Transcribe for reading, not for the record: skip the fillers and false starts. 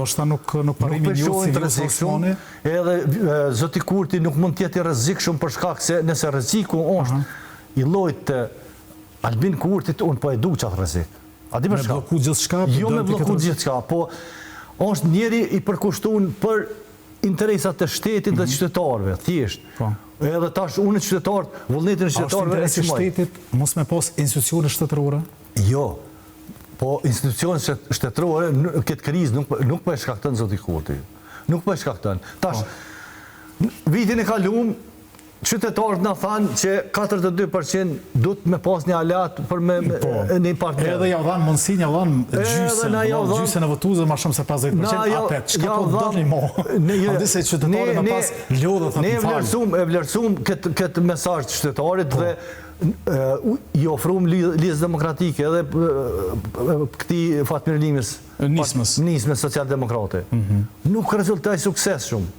ndoshta nuk parimi një si Osmani. Edhe zoti Kurti nuk mund tjetë i rrezikshëm për shkak se nëse rreziku është i llojit të Albin Kurtit, unë po e du qatë rrezik. A di për shkak? Me bloku gjithçka? Jo me bloku gjithçka, po është njeri i përkushtuar për interesat e shtetit dhe qytetarëve, thjesht. Edhe tash unë qytetarët, vullnetin e qytetarëve e qimoj. A është shtetit mos me pas institucione shtetërore? Jo, po institucione shtetërore këtë krizë nuk po e shkakton zoti Kurti. Nuk po e shkakton. Tash, vitin e kaluar, qytetarët na thanë që 42% duhet me pas një alat për një partner. Edhe ja dhanë mundësin, ja dhanë gjysën e votuesve ma shumë se 50%, apet, qka po dëni mo? Andi se qytetarët në pas lodhët në të falë. Ne e vlerësum këtë mesazh të qytetarit dhe i ofrum lidhës demokratike edhe këti Fatmir Nismës social-demokrate. Nuk rezultoj sukses shumë.